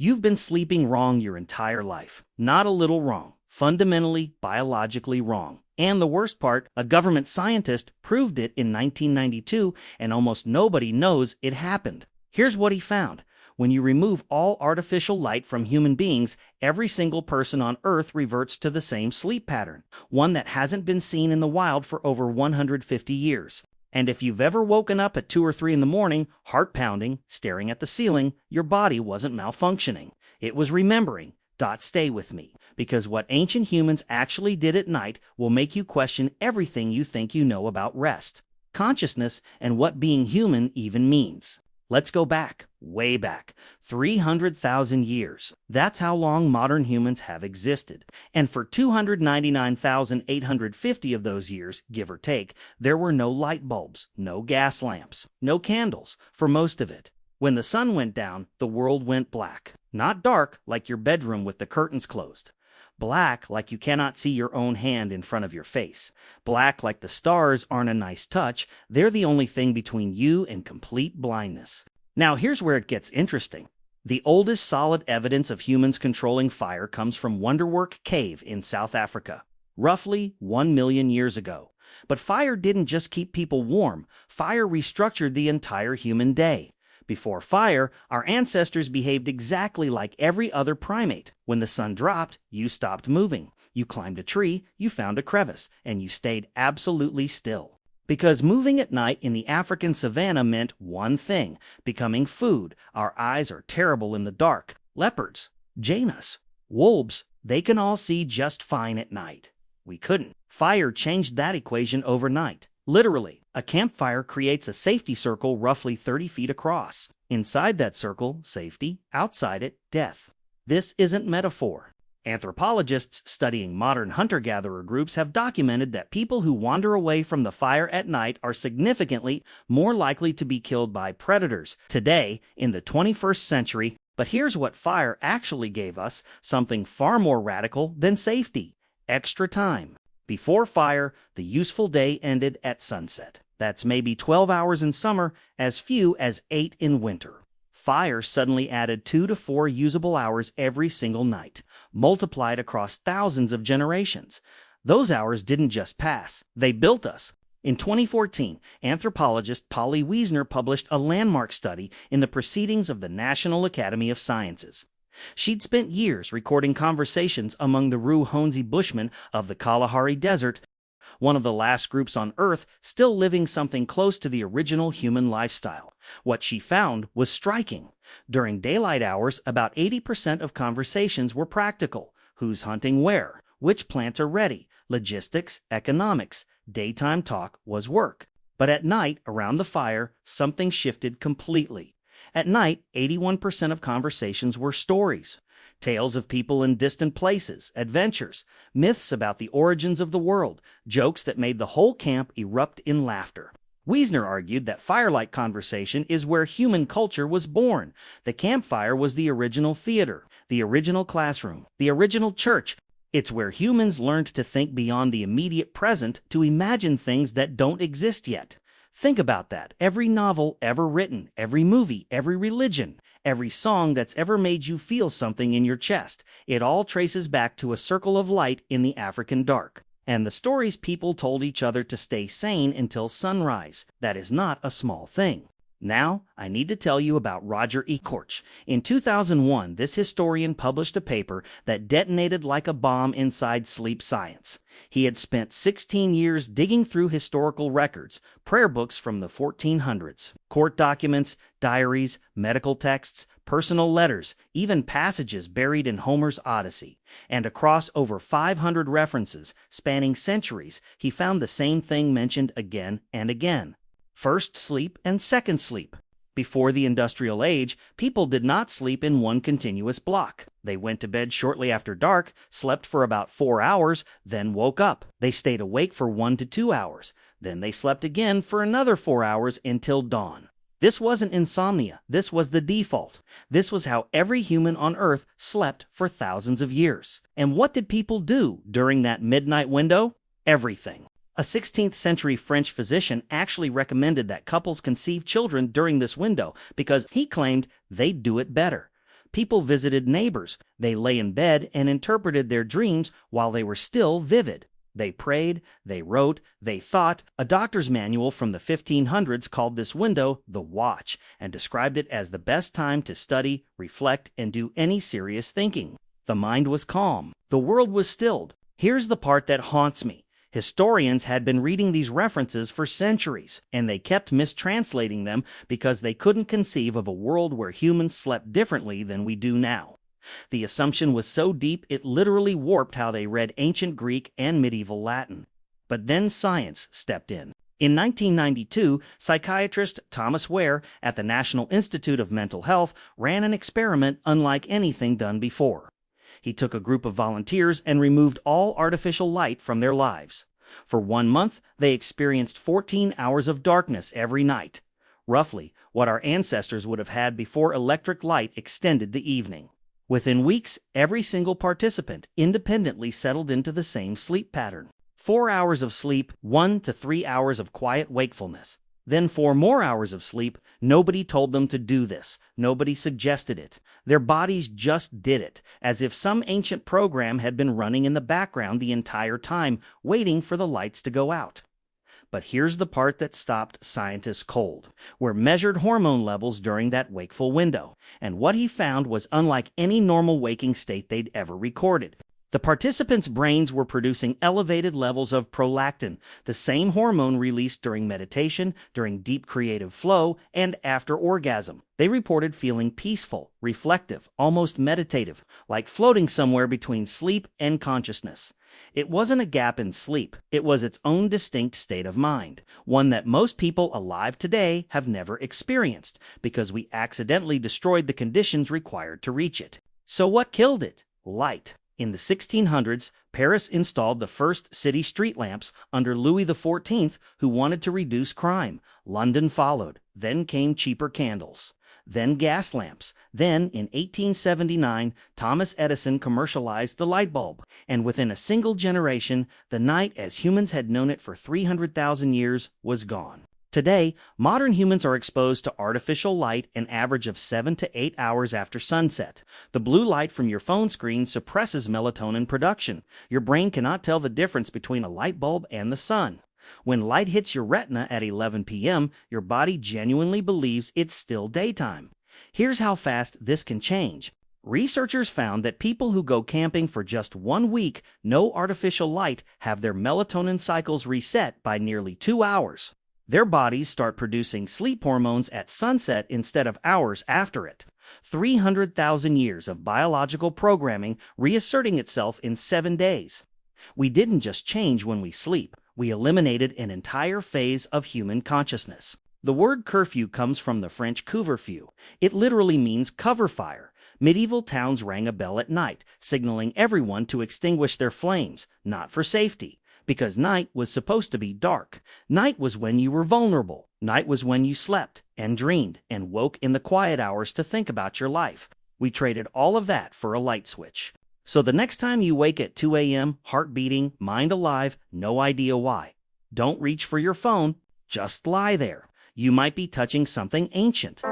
You've been sleeping wrong your entire life. Not a little wrong. Fundamentally, biologically wrong. And the worst part, a government scientist proved it in 1992, and almost nobody knows it happened. Here's what he found. When you remove all artificial light from human beings, every single person on Earth reverts to the same sleep pattern, one that hasn't been seen in the wild for over 150 years. And if you've ever woken up at 2 or 3 in the morning, heart pounding, staring at the ceiling, your body wasn't malfunctioning. It was remembering. Stay with me, because what ancient humans actually did at night will make you question everything you think you know about rest, consciousness, and what being human even means. Let's go back, way back, 300,000 years. That's how long modern humans have existed. And for 299,850 of those years, give or take, there were no light bulbs, no gas lamps, no candles, for most of it. When the sun went down, the world went black. Not dark, like your bedroom with the curtains closed. Black, like you cannot see your own hand in front of your face. Black, like the stars aren't a nice touch. They're the only thing between you and complete blindness. Now here's where it gets interesting. The oldest solid evidence of humans controlling fire comes from Wonderwork Cave in South Africa, roughly 1 million years ago. But fire didn't just keep people warm. Fire restructured the entire human day. Before fire, our ancestors behaved exactly like every other primate. When the sun dropped, you stopped moving. You climbed a tree, you found a crevice, and you stayed absolutely still. Because moving at night in the African savanna meant one thing, becoming food. Our eyes are terrible in the dark. Leopards, hyenas, wolves, they can all see just fine at night. We couldn't. Fire changed that equation overnight. Literally, a campfire creates a safety circle roughly 30 feet across. Inside that circle, safety. Outside it, death. This isn't metaphor. Anthropologists studying modern hunter-gatherer groups have documented that people who wander away from the fire at night are significantly more likely to be killed by predators today in the 21st century. But here's what fire actually gave us, something far more radical than safety: extra time. Before fire, the useful day ended at sunset. That's maybe 12 hours in summer, as few as 8 in winter. Fire suddenly added 2 to 4 usable hours every single night, multiplied across thousands of generations. Those hours didn't just pass, they built us. In 2014, anthropologist Polly Wiesner published a landmark study in the Proceedings of the National Academy of Sciences. She'd spent years recording conversations among the Ruhonzi Bushmen of the Kalahari Desert, one of the last groups on Earth still living something close to the original human lifestyle. What she found was striking. During daylight hours, about 80% of conversations were practical. Who's hunting where? Which plants are ready? Logistics, economics. Daytime talk was work. But at night, around the fire, something shifted completely. At night, 81% of conversations were stories. Tales of people in distant places, adventures, myths about the origins of the world, jokes that made the whole camp erupt in laughter. Wiesner argued that firelight conversation is where human culture was born. The campfire was the original theater, the original classroom, the original church. It's where humans learned to think beyond the immediate present, to imagine things that don't exist yet. Think about that. Every novel ever written, every movie, every religion, every song that's ever made you feel something in your chest, it all traces back to a circle of light in the African dark. And the stories people told each other to stay sane until sunrise. That is not a small thing. Now, I need to tell you about Roger E. Korch. In 2001, this historian published a paper that detonated like a bomb inside sleep science. He had spent 16 years digging through historical records, prayer books from the 1400s, court documents, diaries, medical texts, personal letters, even passages buried in Homer's Odyssey. And across over 500 references, spanning centuries, he found the same thing mentioned again and again. First sleep and second sleep. Before the industrial age, people did not sleep in one continuous block. They went to bed shortly after dark, slept for about 4 hours, then woke up. They stayed awake for 1 to 2 hours. Then they slept again for another 4 hours until dawn. This wasn't insomnia. This was the default. This was how every human on Earth slept for thousands of years. And what did people do during that midnight window? Everything. A 16th century French physician actually recommended that couples conceive children during this window because he claimed they'd do it better. People visited neighbors. They lay in bed and interpreted their dreams while they were still vivid. They prayed, they wrote, they thought. A doctor's manual from the 1500s called this window the watch and described it as the best time to study, reflect, and do any serious thinking. The mind was calm. The world was stilled. Here's the part that haunts me. Historians had been reading these references for centuries, and they kept mistranslating them because they couldn't conceive of a world where humans slept differently than we do now. The assumption was so deep it literally warped how they read ancient Greek and medieval Latin. But then science stepped in. In 1992, psychiatrist Thomas Ware at the National Institute of Mental Health ran an experiment unlike anything done before. He took a group of volunteers and removed all artificial light from their lives. For 1 month, they experienced 14 hours of darkness every night, roughly what our ancestors would have had before electric light extended the evening. Within weeks, every single participant independently settled into the same sleep pattern. 4 hours of sleep, 1 to 3 hours of quiet wakefulness. Then 4 more hours of sleep. Nobody told them to do this. Nobody suggested it. Their bodies just did it, as if some ancient program had been running in the background the entire time, waiting for the lights to go out. But here's the part that stopped scientists cold. Were measured hormone levels during that wakeful window. And what he found was unlike any normal waking state they'd ever recorded. The participants' brains were producing elevated levels of prolactin, the same hormone released during meditation, during deep creative flow, and after orgasm. They reported feeling peaceful, reflective, almost meditative, like floating somewhere between sleep and consciousness. It wasn't a gap in sleep. It was its own distinct state of mind, one that most people alive today have never experienced, because we accidentally destroyed the conditions required to reach it. So what killed it? Light. In the 1600s, Paris installed the first city street lamps under Louis XIV, who wanted to reduce crime. London followed. Then came cheaper candles. Then gas lamps. Then, in 1879, Thomas Edison commercialized the light bulb. And within a single generation, the night as humans had known it for 300,000 years was gone. Today, modern humans are exposed to artificial light an average of 7 to 8 hours after sunset. The blue light from your phone screen suppresses melatonin production. Your brain cannot tell the difference between a light bulb and the sun. When light hits your retina at 11 p.m., your body genuinely believes it's still daytime. Here's how fast this can change. Researchers found that people who go camping for just 1 week, no artificial light, have their melatonin cycles reset by nearly 2 hours. Their bodies start producing sleep hormones at sunset instead of hours after it. 300,000 years of biological programming reasserting itself in 7 days. We didn't just change when we sleep. We eliminated an entire phase of human consciousness. The word curfew comes from the French couvre-feu. It literally means cover fire. Medieval towns rang a bell at night, signaling everyone to extinguish their flames, not for safety, because night was supposed to be dark. Night was when you were vulnerable. Night was when you slept and dreamed and woke in the quiet hours to think about your life. We traded all of that for a light switch. So the next time you wake at 2 a.m., heart beating, mind alive, no idea why, don't reach for your phone. Just lie there. You might be touching something ancient.